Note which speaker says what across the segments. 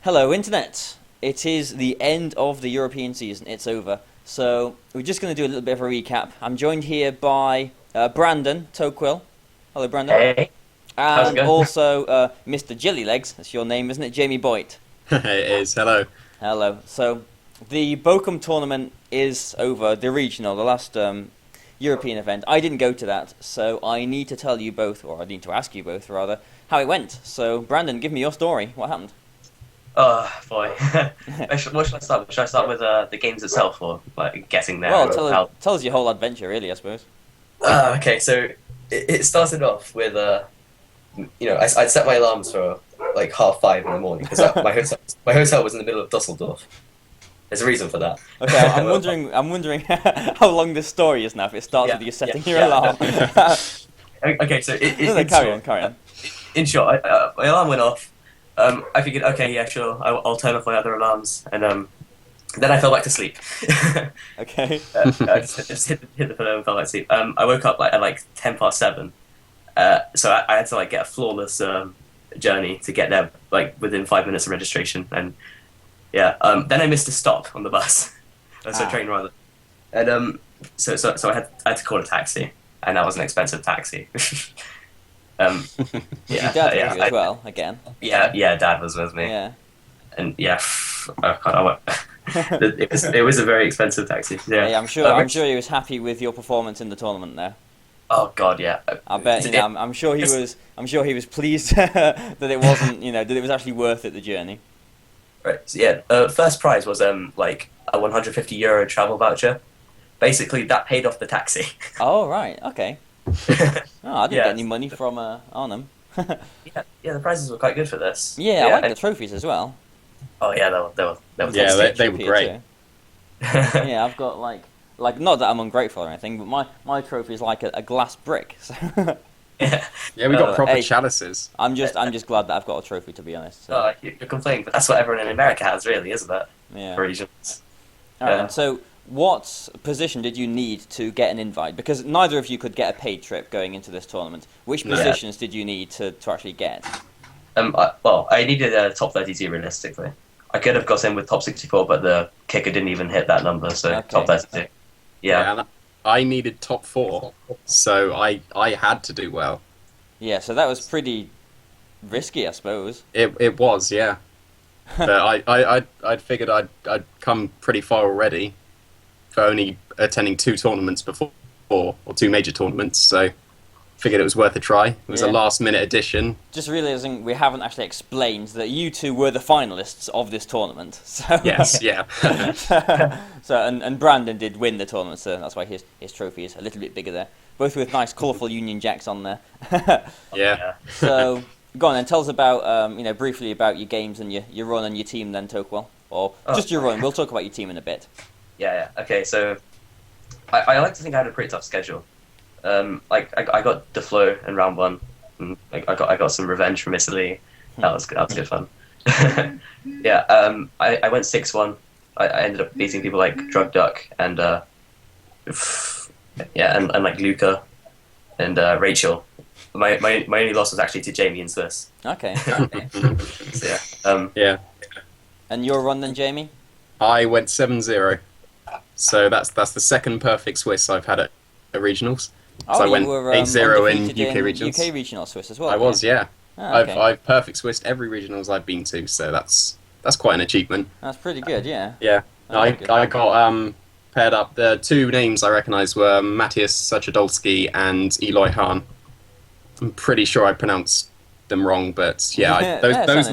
Speaker 1: Hello, Internet. It is the end of the European season. It's over. So we're just going to do a little bit of a recap. I'm joined here by Brandon Toquill. Hello, Brandon.
Speaker 2: Hey, how's it
Speaker 1: And
Speaker 2: going?
Speaker 1: also MrJellyLegs. That's your name, isn't it? Jamie Boyd.
Speaker 3: It is. Hello.
Speaker 1: Hello. So the Bochum tournament is over. The regional, the last European event. I didn't go to that, so I need to tell you both, or I need to ask you both rather, how it went. So Brandon, give me your story. What happened?
Speaker 2: Oh boy, what should I start with? Should I start with the games itself, or like getting there?
Speaker 1: Well,
Speaker 2: or how...
Speaker 1: tell us your whole adventure, really, I suppose.
Speaker 2: Okay, so it started off with I'd set my alarms for like 5:30 in the morning because my hotel was in the middle of Dusseldorf. There's a reason for that.
Speaker 1: Okay, I'm wondering how long this story is now. If it starts with you setting your alarm.
Speaker 2: Okay, so
Speaker 1: carry on.
Speaker 2: In short, my alarm went off. I figured, okay, yeah, sure, I'll turn off my other alarms, and then I fell back to sleep.
Speaker 1: Okay.
Speaker 2: I just hit the pillow and fell back to sleep. I woke up at 7:10, so I had to get a flawless journey to get there within 5 minutes of registration, and yeah, then I missed a stop on the bus, so train rather, and so I had to call a taxi, and that was an expensive taxi.
Speaker 1: Your dad with you as well, again.
Speaker 2: Yeah, Dad was with me.
Speaker 1: Yeah.
Speaker 2: And yeah, it was a very expensive taxi. Yeah,
Speaker 1: I'm sure he was happy with your performance in the tournament there.
Speaker 2: Oh God, yeah.
Speaker 1: I bet. I'm sure he was. I'm sure he was pleased that it wasn't. That it was actually worth it, the journey.
Speaker 2: Right. So yeah. First prize was a €150 travel voucher. Basically, that paid off the taxi.
Speaker 1: Oh right. Okay. Oh, I didn't get any money from Arnhem.
Speaker 2: Yeah. The prizes were quite good for this.
Speaker 1: Yeah, I like the trophies as well.
Speaker 2: Oh yeah, they were.
Speaker 3: Yeah, they were great.
Speaker 1: Yeah, I've got like not that I'm ungrateful or anything, but my trophy is like a glass brick. So
Speaker 2: Yeah.
Speaker 3: Yeah, we got proper
Speaker 1: hey,
Speaker 3: chalices.
Speaker 1: I'm just glad that I've got a trophy, to be honest. So.
Speaker 2: Oh, you're complaining, but that's what everyone in America has, really, isn't it?
Speaker 1: Yeah.
Speaker 2: For regions.
Speaker 1: All right. So, what position did you need to get an invite? Because neither of you could get a paid trip going into this tournament. Which positions did you need to actually get?
Speaker 2: I needed a top 32 realistically. I could have got in with top 64, but the kicker didn't even hit that number, so top 32. Yeah.
Speaker 3: And I needed top 4, so I had to do well.
Speaker 1: Yeah, so that was pretty risky, I suppose.
Speaker 3: It was, yeah. But I'd figured I'd come pretty far already for only attending 2 tournaments before, or 2 major tournaments, so figured it was worth a try. It was a last-minute addition.
Speaker 1: Just realising we haven't actually explained that you two were the finalists of this tournament. So
Speaker 3: Yes, yeah.
Speaker 1: so and Brandon did win the tournament, so that's why his trophy is a little bit bigger there. Both with nice, colourful Union Jacks on there.
Speaker 3: Yeah.
Speaker 1: So go on then, tell us about briefly about your games and your run and your team then, Toquill, or just your run. We'll talk about your team in a bit.
Speaker 2: Yeah. Okay, so I like to think I had a pretty tough schedule. I got the flow in round 1. And I got some revenge from Italy. That was good fun. Yeah. I went 6-1. I ended up beating people like Drug Duck and and like Luca and Rachel. My only loss was actually to Jamie in Swiss.
Speaker 1: Okay.
Speaker 2: So
Speaker 3: Yeah.
Speaker 1: And your run then, Jamie?
Speaker 3: I went 7-0. So that's the second perfect Swiss I've had at regionals.
Speaker 1: Oh,
Speaker 3: So I went
Speaker 1: you were
Speaker 3: 8-0 in
Speaker 1: undefeated
Speaker 3: UK regionals.
Speaker 1: UK regional Swiss as well.
Speaker 3: I was, yeah.
Speaker 1: Oh, okay.
Speaker 3: I've perfect Swissed every regionals I've been to, so that's quite an achievement.
Speaker 1: That's pretty good, yeah.
Speaker 3: Yeah. I got paired up. The 2 names I recognised were Matthias Suchadolski and Eloy Hahn. I'm pretty sure I pronounced them wrong, but yeah,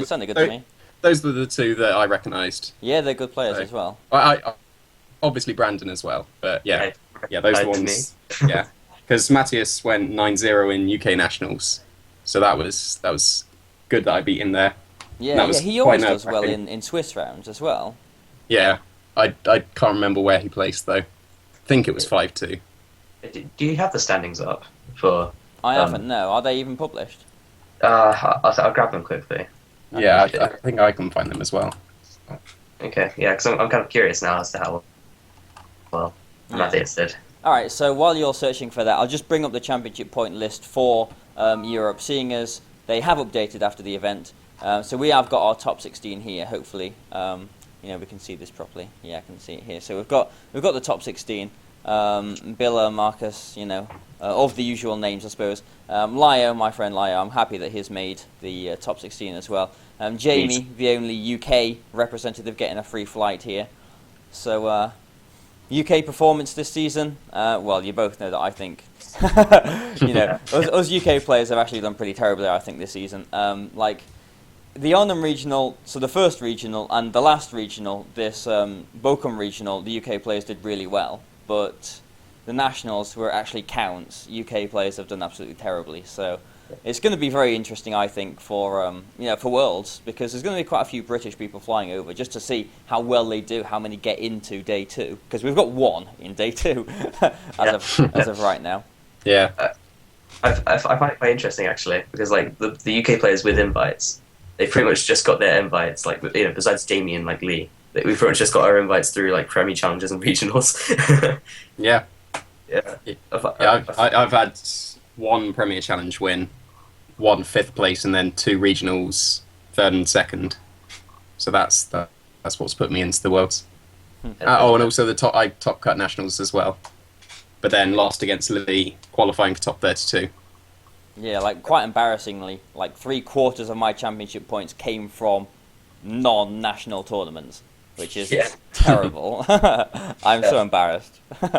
Speaker 1: sounded good to me.
Speaker 3: Those were the 2 that I recognised.
Speaker 1: Yeah, they're good players
Speaker 3: So,
Speaker 1: as well.
Speaker 3: I obviously Brandon as well, but yeah, those ones. Yeah, because Matthias went 9-0 in UK nationals, so that was good that I beat him there.
Speaker 1: Yeah, he always does well in Swiss rounds as well.
Speaker 3: Yeah, I can't remember where he placed though. I think it was 5-2.
Speaker 2: do you have the standings up for?
Speaker 1: I haven't. No, are they even published?
Speaker 2: I'll grab them quickly.
Speaker 3: Yeah, I think I can find them as well.
Speaker 2: Okay, yeah, because I'm kind of curious now as to how well Matthias did.
Speaker 1: Alright, so while you're searching for that, I'll just bring up the championship point list for Europe, seeing as they have updated after the event. So we have got our top 16 here. Hopefully, we can see this properly. Yeah, I can see it here. So we've got the top 16. Billa, Marcus, of the usual names, I suppose. Lyo, my friend Lyo, I'm happy that he's made the top 16 as well. Jamie, the only UK representative getting a free flight here. So, UK performance this season, well, you both know that I think, us UK players have actually done pretty terribly, I think, this season. The Arnhem Regional, so the first regional and the last regional, this Bochum Regional, the UK players did really well, but the nationals, where it actually counts, UK players have done absolutely terribly. So it's going to be very interesting, I think, for Worlds, because there's going to be quite a few British people flying over just to see how well they do, how many get into day 2, because we've got 1 in day 2 as of right now.
Speaker 2: Yeah, I find it quite interesting actually, because the UK players with invites, they pretty much just got their invites, besides Jamie and Lee, we pretty much just got our invites through Premier Challenges and Regionals.
Speaker 3: Yeah.
Speaker 2: Yeah.
Speaker 3: I've had 1 Premier Challenge win, 1 5th place, and then 2 regionals, 3rd and 2nd. So that's what's put me into the Worlds. And also the top cut nationals as well. But then lost against Lee, qualifying for top 32.
Speaker 1: Yeah, quite embarrassingly, 3/4 of my championship points came from non-national tournaments, which is terrible. I'm so embarrassed. All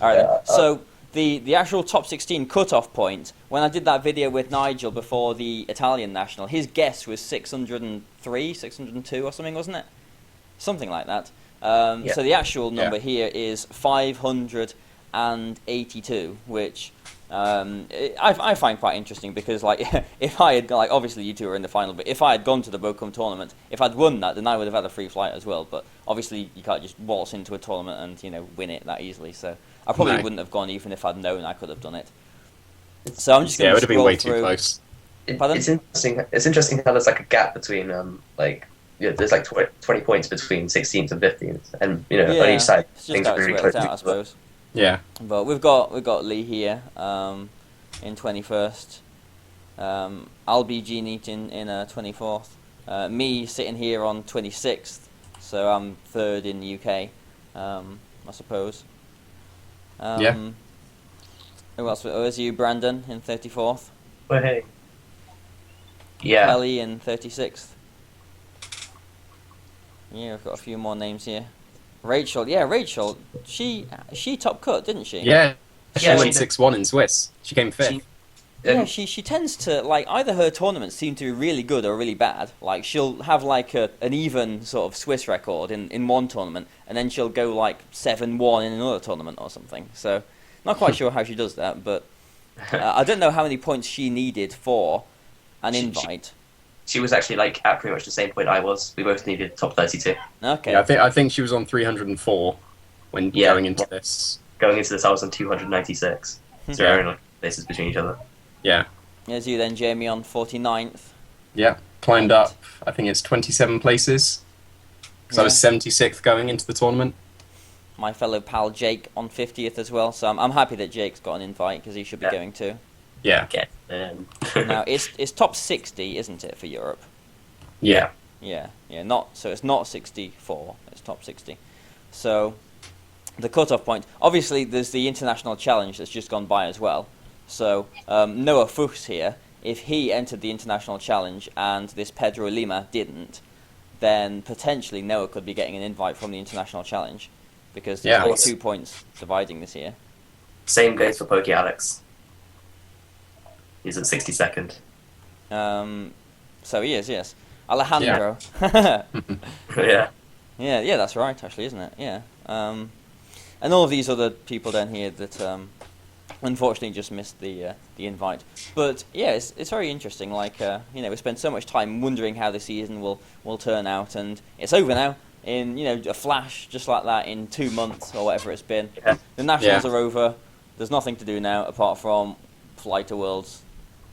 Speaker 1: right, so the actual top 16 cutoff point, when I did that video with Nigel before the Italian national, his guess was 603, 602 or something, wasn't it? Something like that. So the actual number here is 582, which I find quite interesting, because if I had obviously you two are in the final, but if I had gone to the Bochum tournament, if I'd won that, then I would have had a free flight as well. But obviously you can't just waltz into a tournament and win it that easily. So I probably wouldn't have gone even if I'd known I could have done it. So I'm just going to scroll through. It would have been way too close.
Speaker 2: It's interesting. It's interesting how there's a gap between there's 20 points between 16th and 15th, and on each side things are really close.
Speaker 1: I suppose.
Speaker 3: Yeah.
Speaker 1: But we've got Lee here in 21st. I'll be G-Neat in 24th. Me sitting here on 26th, so I'm 3rd in the UK, I suppose.
Speaker 3: Yeah.
Speaker 1: Who else? Was you, Brandon, in 34th?
Speaker 2: Oh, hey. Yeah.
Speaker 1: Kelly in 36th. Yeah, I've got a few more names here. Rachel, she top cut, didn't she?
Speaker 3: Yeah, she went 6-1 in Swiss. She came 5th.
Speaker 1: She tends to, either her tournaments seem to be really good or really bad. She'll have an even sort of Swiss record in one tournament, and then she'll go 7-1 in another tournament or something. So not quite sure how she does that, but I don't know how many points she needed for an invite.
Speaker 2: She was actually at pretty much the same point I was. We both needed top 32.
Speaker 1: Okay.
Speaker 3: Yeah, I think she was on 304 when going into this.
Speaker 2: Going into this, I was on 296. So there are places between each other.
Speaker 3: Yeah.
Speaker 1: There's you then, Jamie, on 49th.
Speaker 3: Yeah, climbed up. I think it's 27 places. Because I was 76th going into the tournament.
Speaker 1: My fellow pal Jake on 50th as well. So I'm happy that Jake's got an invite, because he should be going too.
Speaker 3: Yeah.
Speaker 1: Now it's top 60, isn't it, for Europe?
Speaker 2: Yeah.
Speaker 1: Yeah. So it's not 64. It's top 60. So the cutoff point. Obviously, there's the international challenge that's just gone by as well. So Noah Fuchs here, if he entered the international challenge and this Pedro Lima didn't, then potentially Noah could be getting an invite from the international challenge, because there's only 2 points dividing this year.
Speaker 2: Same goes for Pokey Alex. He's at 62nd.
Speaker 1: So he is, yes. Alejandro.
Speaker 2: Yeah.
Speaker 1: Yeah, that's right, actually, isn't it? Yeah. And all of these other people down here that unfortunately just missed the invite. But yeah, it's very interesting. We spend so much time wondering how the season will turn out, and it's over now in a flash, just like that, in 2 months or whatever it's been.
Speaker 2: Yeah.
Speaker 1: The nationals are over. There's nothing to do now apart from fly to Worlds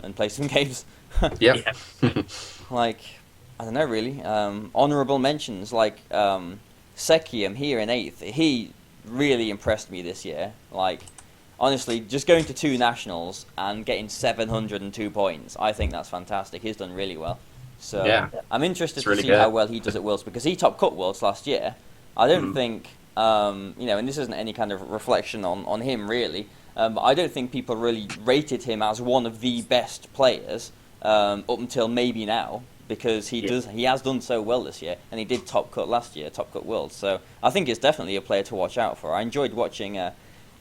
Speaker 1: and play some games.
Speaker 3: Yep.
Speaker 1: I don't know, really. Honourable mentions, Sekium here in 8th. He really impressed me this year. Honestly, just going to 2 nationals and getting 702 points, I think that's fantastic. He's done really well. So
Speaker 3: Yeah.
Speaker 1: I'm interested
Speaker 3: It's
Speaker 1: to
Speaker 3: really
Speaker 1: see
Speaker 3: good.
Speaker 1: how well he does at Worlds, because he top cut Worlds last year. I don't think, and this isn't any kind of reflection on him really, but I don't think people really rated him as one of the best players up until maybe now, because he has done so well this year, and he did top cut last year, top cut Worlds. So I think it's definitely a player to watch out for. I enjoyed watching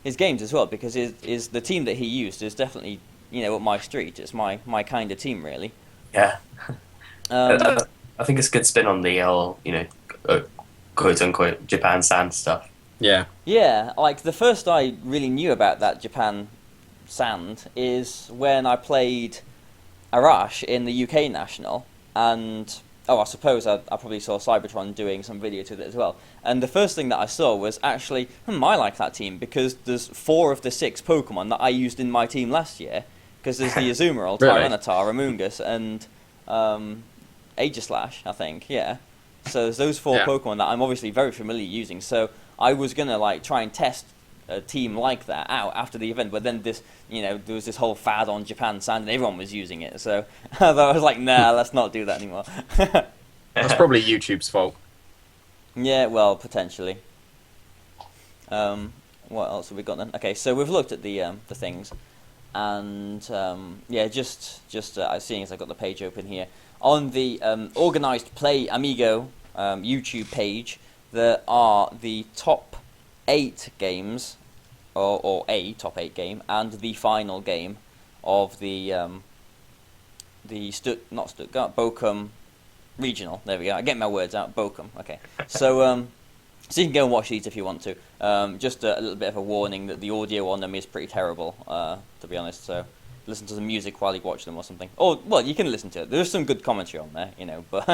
Speaker 1: his games as well, because is the team that he used is definitely up my street. It's my kind of team really.
Speaker 2: Yeah. I think it's a good spin on the whole, quote unquote Japan sand stuff.
Speaker 3: Yeah.
Speaker 1: Yeah, like the first I really knew about that Japan sand is when I played Arash in the UK National, and I suppose I probably saw Cybertron doing some videos with it as well. And the first thing that I saw was actually, I like that team, because there's 4 of the 6 Pokemon that I used in my team last year, because there's the Azumarill,
Speaker 3: Really?
Speaker 1: Tyranitar, Amoonguss, and Aegislash, I think, yeah. So there's those 4 Pokemon that I'm obviously very familiar using, so I was going to try and test a team like that out after the event, but then there was this whole fad on Japan Sand and everyone was using it, so I was like, nah, let's not do that anymore.
Speaker 3: That's probably YouTube's fault.
Speaker 1: Yeah, well, potentially. What else have we got then? Okay, so we've looked at the things, and just seeing as I've got the page open here, on the Organized Play Amigo YouTube page, there are the top 8 games, or a top 8 game, and the final game of the Bochum regional. There we go. I get my words out. Bochum. Okay. So so you can go and watch these if you want to. Just a little bit of a warning that the audio on them is pretty terrible, to be honest. So listen to the music while you watch them or something. Or well, you can listen to it. There's some good commentary on there, but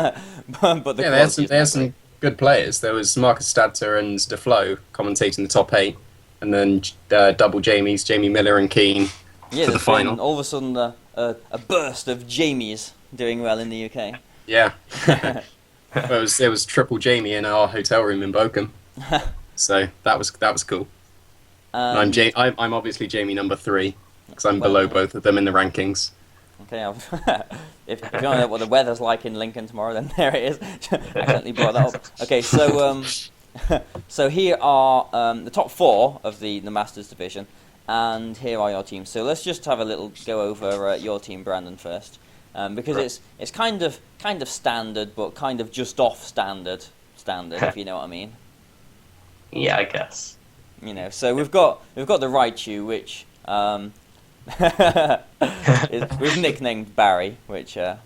Speaker 1: but the
Speaker 3: there's some good players. There was Marcus Stadter and DeFlo commentating the top 8, and then double Jamie Miller and Keane for the final.
Speaker 1: All of a sudden, a burst of Jamies doing well in the UK.
Speaker 3: Yeah, it was triple Jamie in our hotel room in Bochum, so that was cool. And I'm obviously Jamie number 3 because I'm below both of them in the rankings.
Speaker 1: Okay, if you want to know what the weather's like in Lincoln tomorrow, then there it is. I accidentally brought that up. Okay, so so here are the top 4 of the Masters division, and here are your teams. So let's just have a little go over your team, Brandon, first, because it's kind of standard, but kind of just off standard, if you know what I mean.
Speaker 2: Yeah, I guess.
Speaker 1: So we've got the Raichu, which we've nicknamed Barry, which I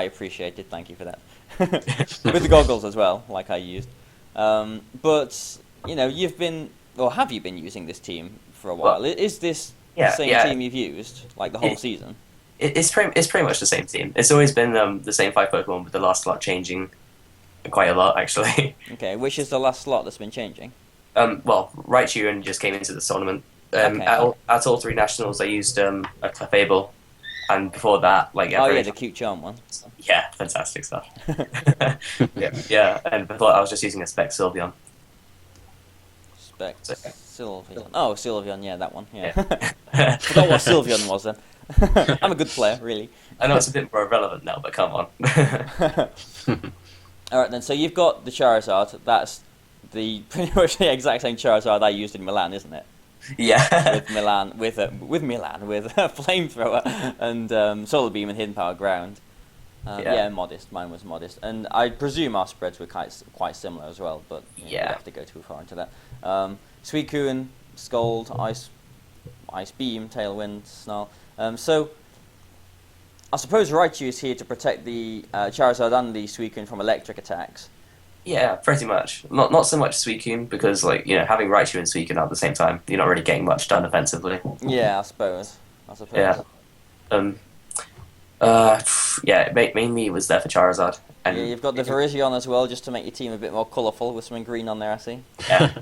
Speaker 1: appreciated. Thank you for that. With the goggles as well, like I used. But you've been, or have you been using this team for a while?
Speaker 2: Well,
Speaker 1: is this the same team you've used like the whole season?
Speaker 2: It's pretty much the same team. It's always been the same 5 Pokemon, with the last slot changing quite a lot, actually.
Speaker 1: Okay, which is the last slot that's been changing?
Speaker 2: Well, Raichu just came into the tournament. At all 3 nationals, I used a Clefable, and before that,
Speaker 1: the cute charm one.
Speaker 2: Yeah, fantastic stuff. yeah, and before I was just using a Spec Sylveon.
Speaker 1: Sylveon. Oh, Sylveon, yeah, that one. Yeah. Forgot what Sylveon was then. I'm a good player, really.
Speaker 2: I know it's a bit more irrelevant now, but come on.
Speaker 1: All right then. So you've got the Charizard. That's pretty much the exact same Charizard I used in Milan, isn't it?
Speaker 2: Yeah.
Speaker 1: with a flamethrower and Solar Beam and Hidden Power Ground. Modest. Mine was modest, and I presume our spreads were quite similar as well. But we have to go too far into that. Suicune, Scald, Ice Beam, Tailwind, Snarl. So I suppose Raichu is here to protect the Charizard and the Suicune from electric attacks.
Speaker 2: Yeah, pretty much. Not so much Suicune, because having Raichu and Suicune at the same time, you're not really getting much done offensively.
Speaker 1: Yeah, I suppose.
Speaker 2: Yeah. Mainly it was there for Charizard. And
Speaker 1: you've got the Virizion as well, just to make your team a bit more colourful with something green on there, I see.
Speaker 2: Yeah.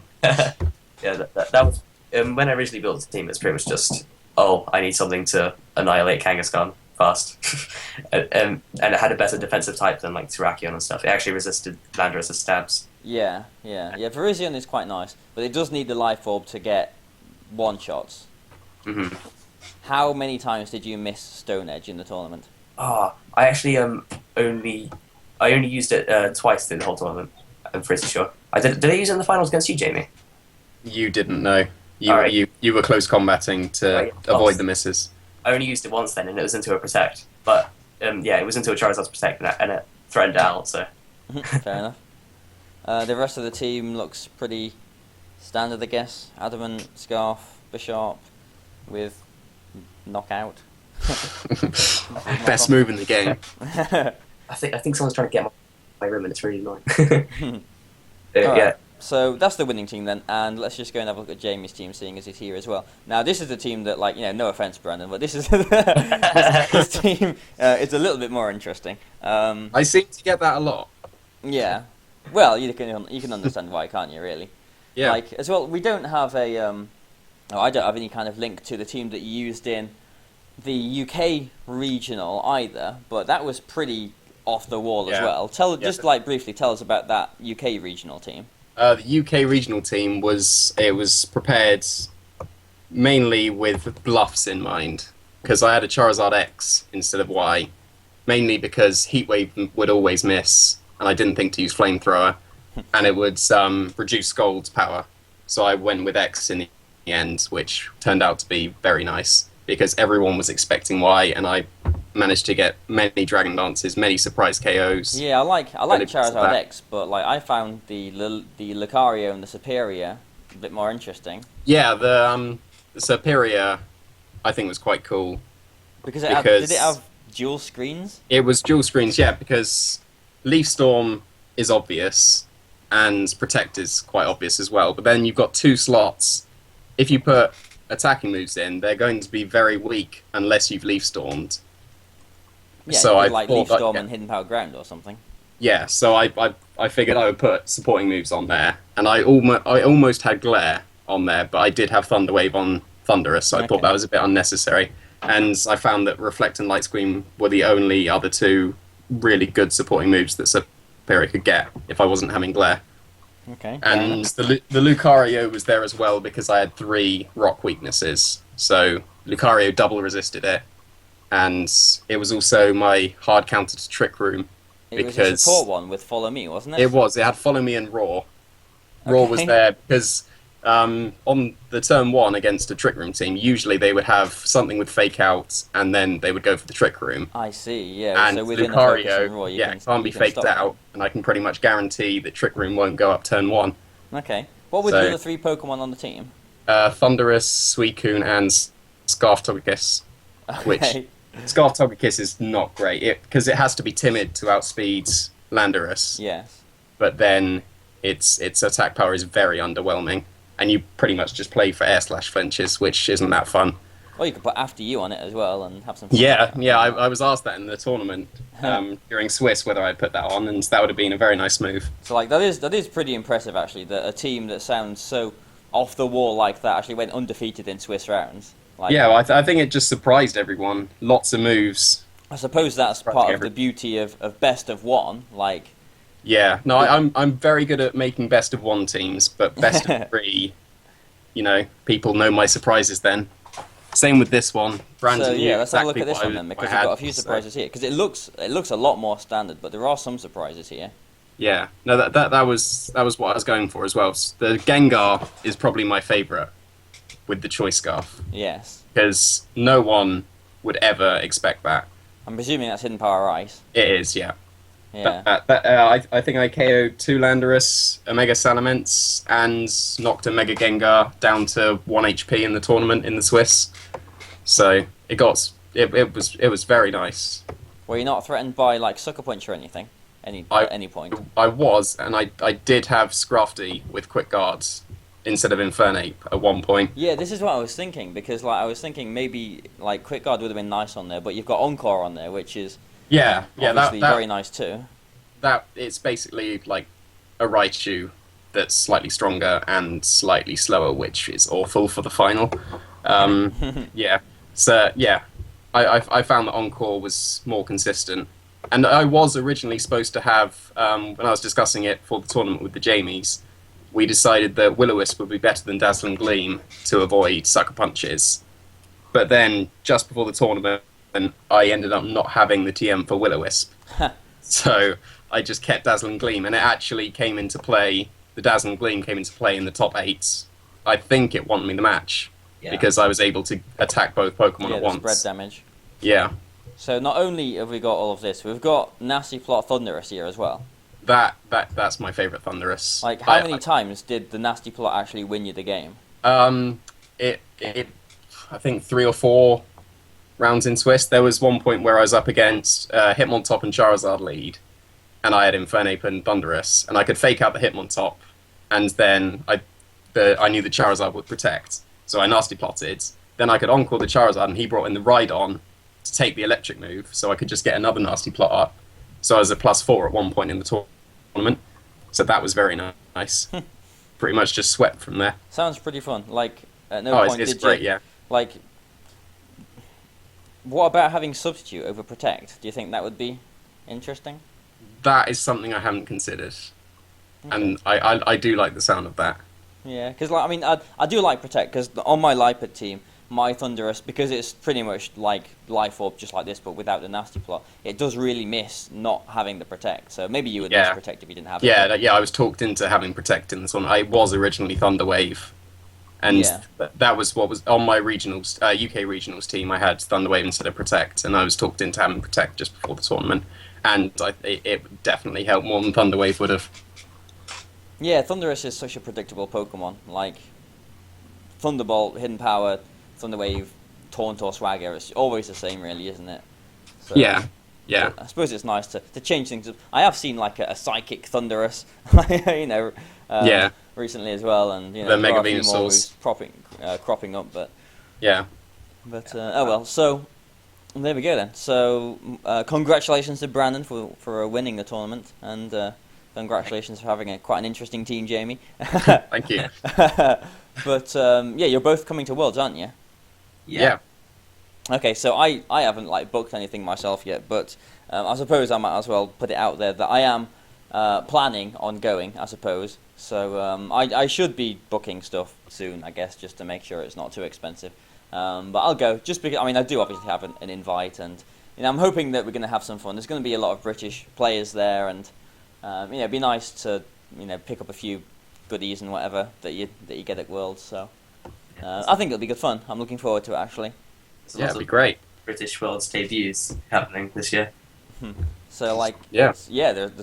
Speaker 2: That was when I originally built the team. It's pretty much just, I need something to annihilate Kangaskhan fast, and it had a better defensive type than Terrakion and stuff. It actually resisted Landorus's stabs.
Speaker 1: Yeah. Virizion is quite nice, but it does need the Life Orb to get one-shots.
Speaker 2: Mm-hmm.
Speaker 1: How many times did you miss Stone Edge in the tournament?
Speaker 2: I actually I only used it twice in the whole tournament. I'm pretty sure. Did I use it in the finals against you, Jamie?
Speaker 3: You didn't know.
Speaker 2: All right.
Speaker 3: You were close combating to
Speaker 2: Right.
Speaker 3: avoid the misses.
Speaker 2: I only used it once then, and it was into a protect. But yeah, it was into a Charizard's protect, and it threatened it out. So
Speaker 1: Fair enough. The rest of the team looks pretty standard, I guess. Adamant, Scarf, Bishop, with knockout.
Speaker 3: Best move in the game.
Speaker 2: I think someone's trying to get my room, and it's really annoying.
Speaker 1: Alright.
Speaker 2: Yeah.
Speaker 1: So that's the winning team then, and let's just go and have a look at Jamie's team, seeing as he's here as well. Now this is the team that, like, no offense, Brandon, but this is this team. It's a little bit more interesting.
Speaker 3: I seem to get that a lot.
Speaker 1: Yeah. Well, you can understand why, can't you? Really.
Speaker 3: Yeah.
Speaker 1: Like, as well, we don't have a. I don't have any kind of link to the team that you used in the UK regional either, but that was pretty off the wall as well. Just briefly tell us about that UK regional team.
Speaker 3: The UK regional team was prepared mainly with bluffs in mind, because I had a Charizard X instead of Y, mainly because Heatwave would always miss, and I didn't think to use Flamethrower, and it would reduce Scald's power. So I went with X in the end, which turned out to be very nice, because everyone was expecting Y, and I managed to get many Dragon Dances, many surprise KOs.
Speaker 1: Yeah, I like Charizard X, but like I found the Lucario and the Superior a bit more interesting.
Speaker 3: Yeah, the Superior I think was quite cool.
Speaker 1: Did it have dual screens?
Speaker 3: It was dual screens, yeah, because Leaf Storm is obvious, and Protect is quite obvious as well, but then you've got 2 slots. If you put attacking moves in, they're going to be very weak unless you've Leaf Stormed.
Speaker 1: Yeah,
Speaker 3: so I
Speaker 1: like Leaf Storm and Hidden Power Ground or something.
Speaker 3: Yeah, so I figured I would put supporting moves on there, and I almost had Glare on there, but I did have Thunder Wave on Thunderous, so I thought that was a bit unnecessary. And I found that Reflect and Light Scream were the only other 2 really good supporting moves that Superior could get if I wasn't having Glare.
Speaker 1: Okay.
Speaker 3: And the Lucario was there as well because I had 3 rock weaknesses, so Lucario double resisted it. And it was also my hard counter to Trick Room.
Speaker 1: It was a support one with Follow Me, wasn't it?
Speaker 3: It was. It had Follow Me and Roar. Roar was there because on the turn 1 against a Trick Room team, usually they would have something with Fake Out, and then they would go for the Trick Room.
Speaker 1: I see, yeah.
Speaker 3: And
Speaker 1: so within
Speaker 3: Lucario,
Speaker 1: the focus on Roar,
Speaker 3: can't be faked out, and I can pretty much guarantee that Trick Room won't go up turn 1.
Speaker 1: Okay. What were the other 3 Pokemon on the team?
Speaker 3: Thunderous, Suicune, and Scarf Togekiss.
Speaker 1: Okay.
Speaker 3: Which Scarf Togekiss is not great because it has to be timid to outspeed Landorus.
Speaker 1: Yes.
Speaker 3: But then its attack power is very underwhelming, and you pretty much just play for air slash flinches, which isn't that fun.
Speaker 1: Or you could put After You on it as well and have some fun.
Speaker 3: Yeah. I was asked that in the tournament during Swiss whether I'd put that on, and that would have been a very nice move.
Speaker 1: So like that is pretty impressive actually, that a team that sounds so off the wall like that actually went undefeated in Swiss rounds. Like,
Speaker 3: yeah, well, I think it just surprised everyone. Lots of moves.
Speaker 1: I suppose that's part of the beauty of best of one. Like,
Speaker 3: yeah, no, I'm very good at making best of 1 teams, but best of 3, people know my surprises then. Same with this one. Brandon,
Speaker 1: so yeah, let's have a look at
Speaker 3: exactly
Speaker 1: this one then, because we've got a few surprises here. Because it looks a lot more standard, but there are some surprises here.
Speaker 3: Yeah, no, that was what I was going for as well. The Gengar is probably my favourite with the Choice Scarf.
Speaker 1: Yes.
Speaker 3: Because no one would ever expect that.
Speaker 1: I'm presuming that's Hidden Power Ice.
Speaker 3: It is, yeah.
Speaker 1: Yeah.
Speaker 3: I think I KO'd 2 Landorus, a Mega Salamence, and knocked a Mega Gengar down to 1 HP in the tournament in the Swiss. So it was very nice.
Speaker 1: Were you not threatened by like Sucker Punch or anything? At any point?
Speaker 3: I was, and I did have Scrafty with Quick Guards instead of Infernape at one point.
Speaker 1: Yeah, this is what I was thinking, because like I was thinking maybe like Quick Guard would have been nice on there, but you've got Encore on there, which is obviously very nice too. That
Speaker 3: it's basically like a Raichu that's slightly stronger and slightly slower, which is awful for the final. Yeah, so yeah, I found that Encore was more consistent, and I was originally supposed to have when I was discussing it for the tournament with the Jamies. We decided that Will-O-Wisp would be better than Dazzling Gleam to avoid Sucker Punches. But then, just before the tournament, I ended up not having the TM for Will-O-Wisp. So I just kept Dazzling Gleam, and it actually came into play. The Dazzling Gleam came into play in the top 8. I think it won me the match
Speaker 2: Yeah.
Speaker 3: because I was able to attack both Pokemon
Speaker 1: Yeah,
Speaker 3: at
Speaker 1: the
Speaker 3: once.
Speaker 1: spread damage.
Speaker 3: Yeah,
Speaker 1: So not only have we got all of this, we've got Nasty Plot Thundurus here as well.
Speaker 3: that's my favorite Thundurus.
Speaker 1: Like, how many times did the Nasty Plot actually win you the game?
Speaker 3: It I think 3 or 4 rounds in Swiss. There was one point where I was up against Hitmontop and Charizard lead, and I had Infernape and Thundurus, and I could fake out the Hitmontop, and then I knew the Charizard would protect, so I nasty plotted. Then I could encore the Charizard, and he brought in the Rhydon to take the electric move, so I could just get another nasty plot up. So I was a +4 at one point in the tournament, so that was very nice. Pretty much just swept from there.
Speaker 1: Sounds pretty fun. Like, at no point
Speaker 3: it's
Speaker 1: did
Speaker 3: great,
Speaker 1: you...
Speaker 3: yeah.
Speaker 1: Like, what about having Substitute over Protect? Do you think that would be interesting?
Speaker 3: That is something I haven't considered,
Speaker 1: Okay.
Speaker 3: and I do like the sound of that.
Speaker 1: Yeah, because like, I mean, I do like Protect, because on my Lipid team, my Thundurus, because it's pretty much like Life Orb, just like this, but without the Nasty Plot, it does really miss not having the Protect. So maybe you would miss Protect if you didn't have it.
Speaker 3: Yeah, I was talked into having Protect in this one. I was originally Thunder Wave, and that was what was on my regionals, UK regionals team. I had Thunder Wave instead of Protect, and I was talked into having Protect just before the tournament, and it definitely helped more than Thunder Wave would have.
Speaker 1: Yeah, Thundurus is such a predictable Pokemon. Like, Thunderbolt, Hidden Power, Thunder Wave, Taunt or Swagger, it's always the same, really, isn't it? So,
Speaker 3: Yeah.
Speaker 1: I suppose it's nice to change things up. I have seen, like, a Psychic Thundurus, you know, recently as well, and, you know,
Speaker 3: The
Speaker 1: there are
Speaker 3: Mega
Speaker 1: a few more
Speaker 3: Venusaurs.
Speaker 1: cropping up, but...
Speaker 3: Yeah.
Speaker 1: But, oh well, so... There we go, then. So, congratulations to Brandon for winning the tournament, and... congratulations for having quite an interesting team, Jamie.
Speaker 3: Thank you.
Speaker 1: But yeah, you're both coming to Worlds, aren't you?
Speaker 3: Yeah.
Speaker 1: Okay, so I haven't like booked anything myself yet, but I suppose I might as well put it out there that I am planning on going, I suppose. So I should be booking stuff soon, I guess, just to make sure it's not too expensive. But I'll go, just because, I mean, I do obviously have an invite, and you know, I'm hoping that we're going to have some fun. There's going to be a lot of British players there, and you know, it'd be nice to, you know, pick up a few goodies and whatever that you get at Worlds. So I think it'll be good fun. I'm looking forward to it, actually.
Speaker 3: Yeah, it'd be great.
Speaker 2: British Worlds debuts happening this year.
Speaker 1: So like, there's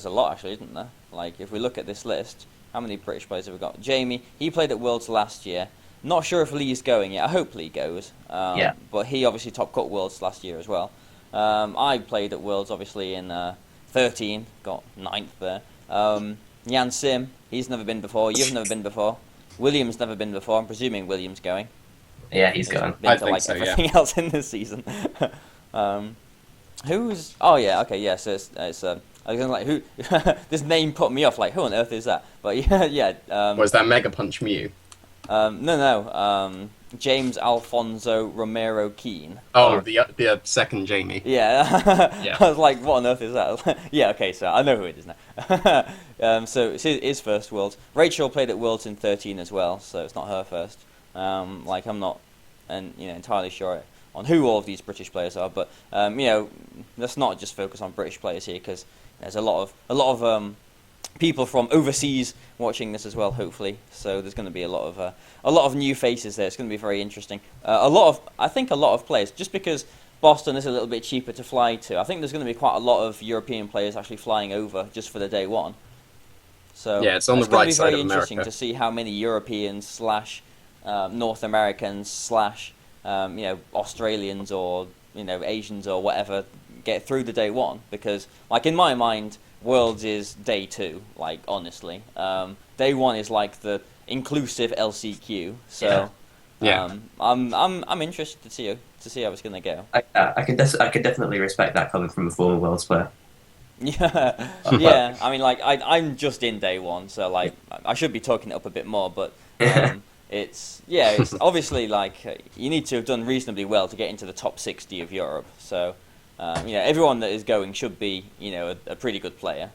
Speaker 1: a lot actually, isn't there? Like, if we look at this list, how many British players have we got? Jamie, he played at Worlds last year. Not sure if Lee's going yet. I hope Lee goes. But he obviously top cut Worlds last year as well. I played at Worlds obviously in 13, got 9th there. Jan Sim, he's never been before. You've never been before. William's never been before. I'm presuming William's going.
Speaker 2: Yeah, he's going.
Speaker 1: Been to like everything else in this season. Who's? Oh yeah, okay, yeah. So it's I was gonna like who? This name put me off. Like, who on earth is that? But yeah.
Speaker 3: Was that Mega Punch Mew?
Speaker 1: No. James Alfonso Romero Keane.
Speaker 3: Oh, the second Jamie.
Speaker 1: Yeah.
Speaker 3: Yeah.
Speaker 1: I was like, what on earth is that? Yeah, okay, so I know who it is now. So it's his first Worlds. Rachel played at Worlds in 13 as well, so it's not her first. Like, I'm not entirely sure on who all of these British players are, but you know, let's not just focus on British players here, because there's a lot of people from overseas watching this as well, hopefully. So there's going to be a lot of new faces there. It's going to be very interesting. I think a lot of players, just because Boston is a little bit cheaper to fly to. I think there's going to be quite a lot of European players actually flying over just for the day one. So
Speaker 3: yeah, it's on the right side of America. It's going to be very
Speaker 1: interesting to see how many Europeans / North Americans / Australians or Asians or whatever get through the day one, because like in my mind, Worlds is day 2, like honestly. Day 1 is like the inclusive LCQ. So I'm interested to see how it's gonna go.
Speaker 2: I could definitely respect that coming from a former Worlds player.
Speaker 1: Yeah. I mean, like I'm just in day 1, so like I should be talking it up a bit more, but it's obviously like you need to have done reasonably well to get into the top 60 of Europe. So. Everyone that is going should be, a pretty good player.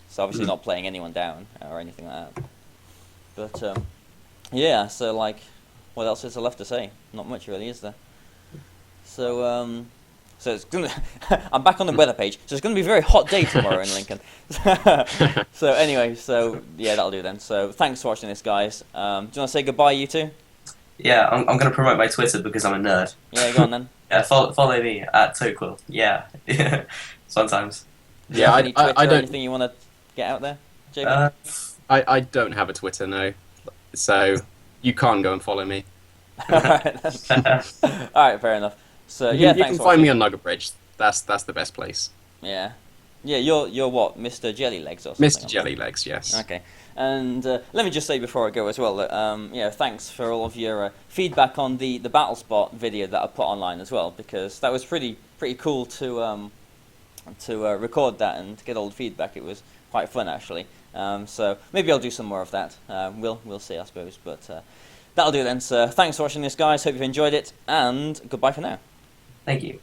Speaker 1: So obviously not playing anyone down or anything like that. But so like, what else is there left to say? Not much really, is there? So So it's gonna. I'm back on the weather page, so it's gonna be a very hot day tomorrow in Lincoln. So anyway, yeah, that'll do then. So thanks for watching this, guys. Do you want to say goodbye, you two?
Speaker 2: Yeah, I'm going to promote my Twitter because I'm a nerd.
Speaker 1: Yeah, go on then.
Speaker 2: Yeah, follow me at Toquill. Yeah, sometimes.
Speaker 1: Do you have any Twitter
Speaker 3: I
Speaker 1: or
Speaker 3: don't.
Speaker 1: anything you want to get out there, JB?
Speaker 3: I don't have a Twitter, no. So you can't go and follow me.
Speaker 1: Alright, fair enough. So
Speaker 3: You
Speaker 1: yeah,
Speaker 3: can, you
Speaker 1: thanks
Speaker 3: can
Speaker 1: for
Speaker 3: find
Speaker 1: watching.
Speaker 3: me on Nugget Bridge. That's the best place.
Speaker 1: Yeah, you're what, MrJellyLegs or something?
Speaker 3: MrJellyLegs, yes.
Speaker 1: Okay, and let me just say before I go as well that thanks for all of your feedback on the Battle Spot video that I put online as well, because that was pretty cool to record that and to get all the feedback. It was quite fun actually. So maybe I'll do some more of that. We'll see, I suppose. But that'll do then. So thanks for watching this, guys. Hope you've enjoyed it, and goodbye for now.
Speaker 2: Thank you.